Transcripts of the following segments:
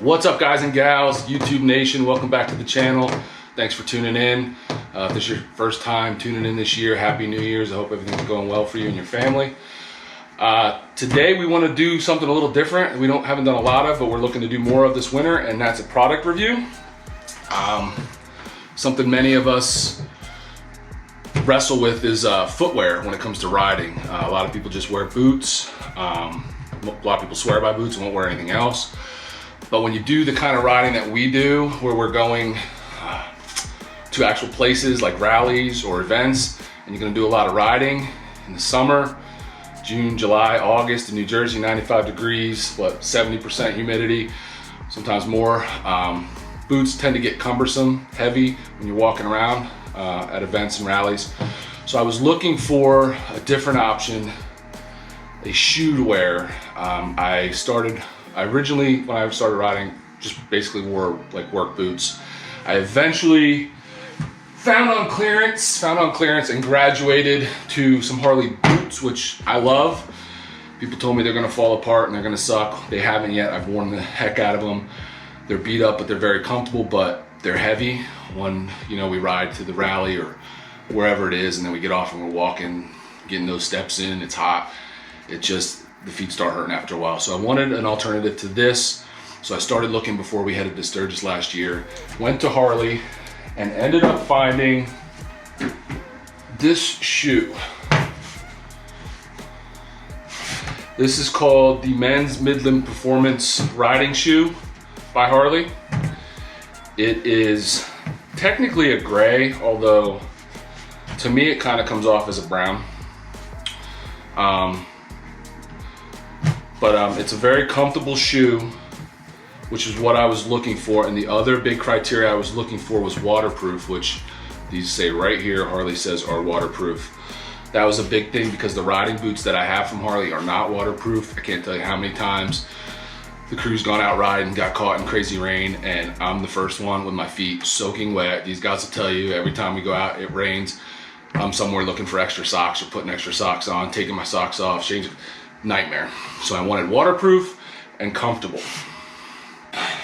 What's up, guys and gals, YouTube Nation? Welcome back to the channel. Thanks for tuning in. If this is your first time tuning in this year, Happy New Year's. I hope everything's going well for you and your family. Today we want to do something a little different. We haven't done a lot of, but we're looking to do more of this winter, and that's a product review. Something many of us wrestle with is footwear when it comes to riding. A lot of people just wear boots. A lot of people swear by boots and won't wear anything else. But when you do the kind of riding that we do, where we're going to actual places like rallies or events, and you're gonna do a lot of riding in the summer, June, July, August in New Jersey, 95 degrees, 70% humidity, sometimes more. Boots tend to get cumbersome, heavy when you're walking around at events and rallies. So I was looking for a different option, a shoe to wear. I originally, when I started riding, just basically wore like work boots. I eventually found on clearance and graduated to some Harley boots, which I love. People told me they're gonna fall apart and they're gonna suck. They haven't yet. I've worn the heck out of them. They're beat up, but they're very comfortable, but they're heavy. When, we ride to the rally or wherever it is, and then we get off and we're walking, getting those steps in, it's hot. The feet start hurting after a while. So I wanted an alternative to this. So I started looking before we headed to Sturgis last year. Went to Harley and ended up finding this shoe. This is called the Men's Midland Performance Riding Shoe by Harley. It is technically a gray, although to me it kind of comes off as a brown. But it's a very comfortable shoe, which is what I was looking for. And the other big criteria I was looking for was waterproof, which these say right here, Harley says are waterproof. That was a big thing because the riding boots that I have from Harley are not waterproof. I can't tell you how many times the crew's gone out riding, got caught in crazy rain, and I'm the first one with my feet soaking wet. These guys will tell you every time we go out, it rains. I'm somewhere looking for extra socks or putting extra socks on, taking my socks off, changing. Nightmare. So I wanted waterproof and comfortable.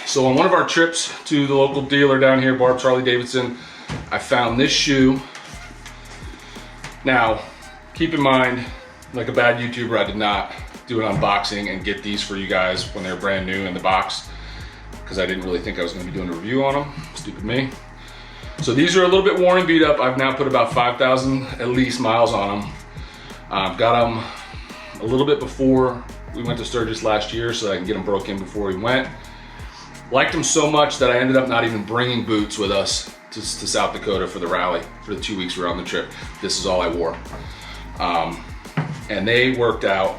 So on one of our trips to the local dealer down here, Barb's Harley Davidson, I found this shoe. Now, keep in mind, like a bad YouTuber, I did not do an unboxing and get these for you guys when they're brand new in the box, because I didn't really think I was going to be doing a review on them. Stupid me. So these are a little bit worn and beat up. I've now put about 5,000 at least miles on them. I've got them a little bit before we went to Sturgis last year, so I can get them broken before we went. Liked them so much that I ended up not even bringing boots with us to South Dakota for the rally. For the 2 weeks we were on the trip, this is all I wore. And they worked out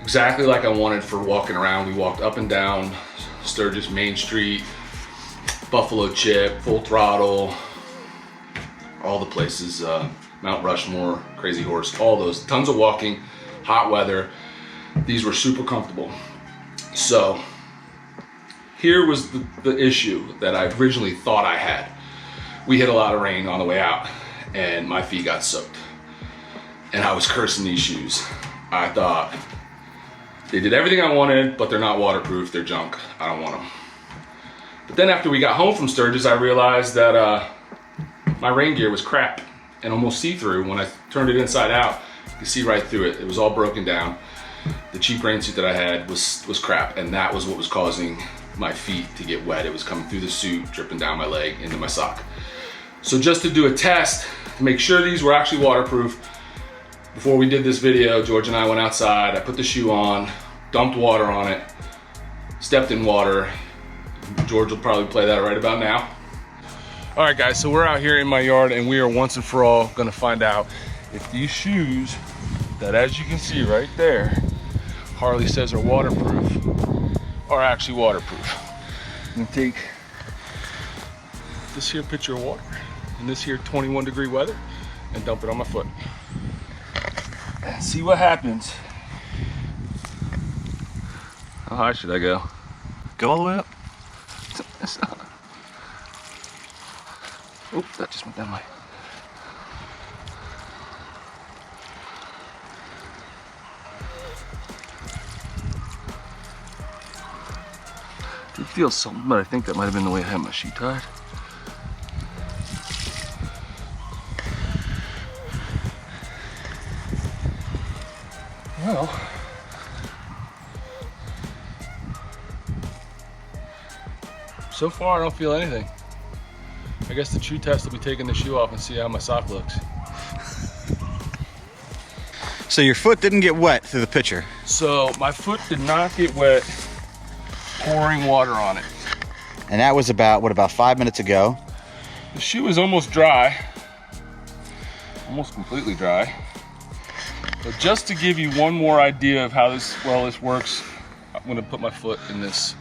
exactly like I wanted for walking around. We walked up and down Sturgis Main Street, Buffalo Chip, Full Throttle, all the places, Mount Rushmore, Crazy Horse, all those, tons of walking. Hot weather. These were super comfortable. So here was the issue that I originally thought I had. We hit a lot of rain on the way out and my feet got soaked. And I was cursing these shoes. I thought they did everything I wanted, but they're not waterproof, they're junk. I don't want them. But then after we got home from Sturgis, I realized that my rain gear was crap and almost see-through. When I turned it inside out, you can see right through it. It was all broken down. The cheap rain suit that I had was crap, and that was what was causing my feet to get wet. It was coming through the suit, dripping down my leg into my sock. So just to do a test to make sure these were actually waterproof, before we did this video, George and I went outside. I put the shoe on, dumped water on it, stepped in water. George will probably play that right about now. All right, guys, so we're out here in my yard, and we are once and for all gonna find out if these shoes that, as you can see right there, Harley says are waterproof, are actually waterproof. I'm gonna take this here pitcher of water in this here 21-degree weather and dump it on my foot. And see what happens. How high should I go? Go all the way up? Oops, that just went that way. It feels something, but I think that might have been the way I had my shoe tied. Well, so far I don't feel anything. I guess the true test will be taking the shoe off and see how my sock looks. So your foot didn't get wet through the pitcher? So my foot did not get wet pouring water on it. And that was about, what, about 5 minutes ago? The shoe is almost dry. Almost completely dry. But just to give you one more idea of how this works, I'm gonna put my foot in this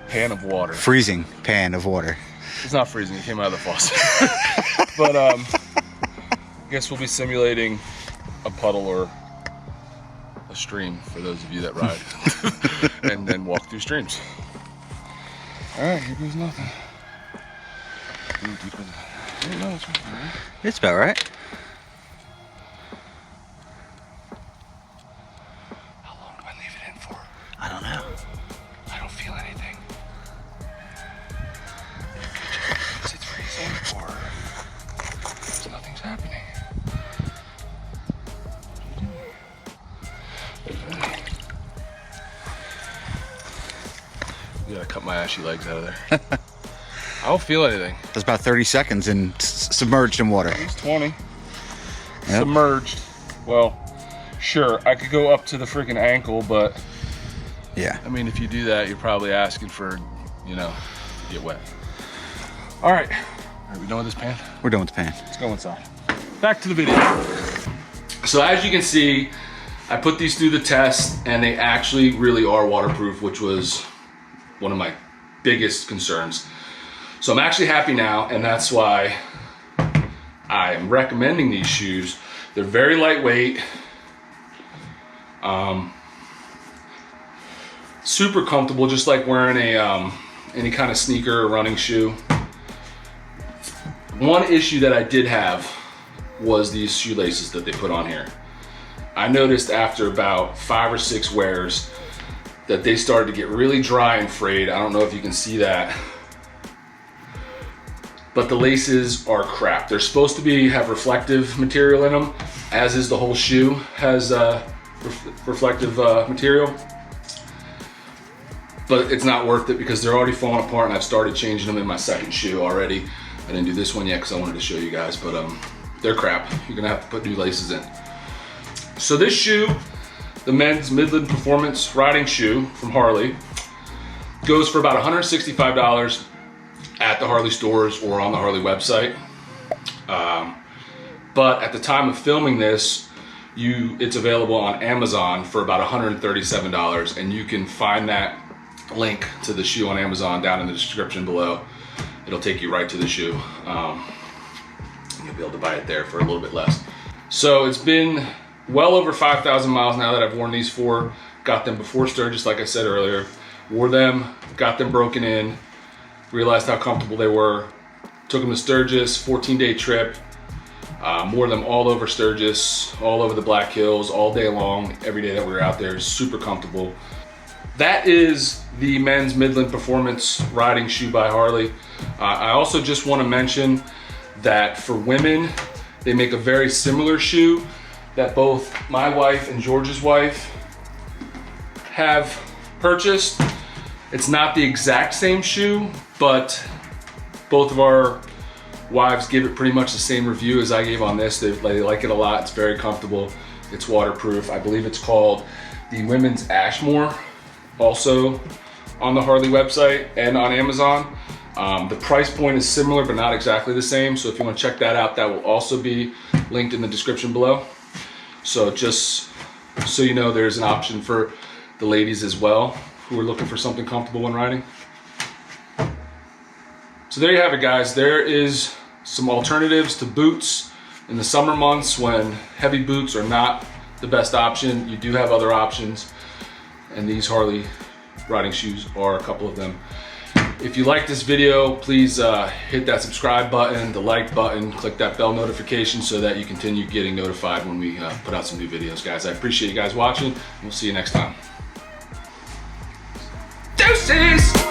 pan of water. Freezing pan of water. It's not freezing, it came out of the faucet. But I guess we'll be simulating a puddle or a stream for those of you that ride and then walk through streams. All right, here goes nothing. It's about right. How long do I leave it in for? I don't know. I don't feel anything. Is it freezing or nothing's happening? You gotta cut my ashy legs out of there. I don't feel anything. That's about 30 seconds and submerged in water. At least 20. Yep. Submerged. Well, sure, I could go up to the freaking ankle, but yeah. I mean, if you do that, you're probably asking for, you know, to get wet. All right, are we done with this pan? We're done with the pan. Let's go inside. Back to the video. So as you can see, I put these through the test and they actually really are waterproof, which was one of my biggest concerns. So I'm actually happy now, and that's why I am recommending these shoes. They're very lightweight, super comfortable, just like wearing a any kind of sneaker or running shoe. One issue that I did have was these shoelaces that they put on here. I noticed after about 5 or 6 wears that they started to get really dry and frayed. I don't know if you can see that, but the laces are crap. They're supposed to have reflective material in them, as is the whole shoe has reflective material. But it's not worth it because they're already falling apart, and I've started changing them in my second shoe already. I didn't do this one yet because I wanted to show you guys, but they're crap. You're gonna have to put new laces in. So this shoe, the men's Midland Performance riding shoe from Harley, goes for about $165 at the Harley stores or on the Harley website. But at the time of filming this, it's available on Amazon for about $137, and you can find that link to the shoe on Amazon down in the description below. It'll take you right to the shoe. You'll be able to buy it there for a little bit less. So it's been well over 5,000 miles now that I've worn these for. Got them before Sturgis, like I said earlier. Wore them, got them broken in, realized how comfortable they were. Took them to Sturgis, 14-day trip. Wore them all over Sturgis, all over the Black Hills, all day long, every day that we were out there. Super comfortable. That is the men's Midland Performance riding shoe by Harley. I also just want to mention that for women, they make a very similar shoe that both my wife and George's wife have purchased. It's not the exact same shoe, but both of our wives give it pretty much the same review as I gave on this. They like it a lot. It's very comfortable. It's waterproof. I believe it's called the Women's Ashmore, also on the Harley website and on Amazon. The price point is similar, but not exactly the same. So if you want to check that out, that will also be linked in the description below. So just so you know, there's an option for the ladies as well who are looking for something comfortable when riding. So there you have it, guys. There is some alternatives to boots in the summer months when heavy boots are not the best option. You do have other options, and these Harley riding shoes are a couple of them. If you like this video, please hit that subscribe button, the like button, click that bell notification so that you continue getting notified when we put out some new videos, guys. I appreciate you guys watching, and we'll see you next time. Deuces! Sissies.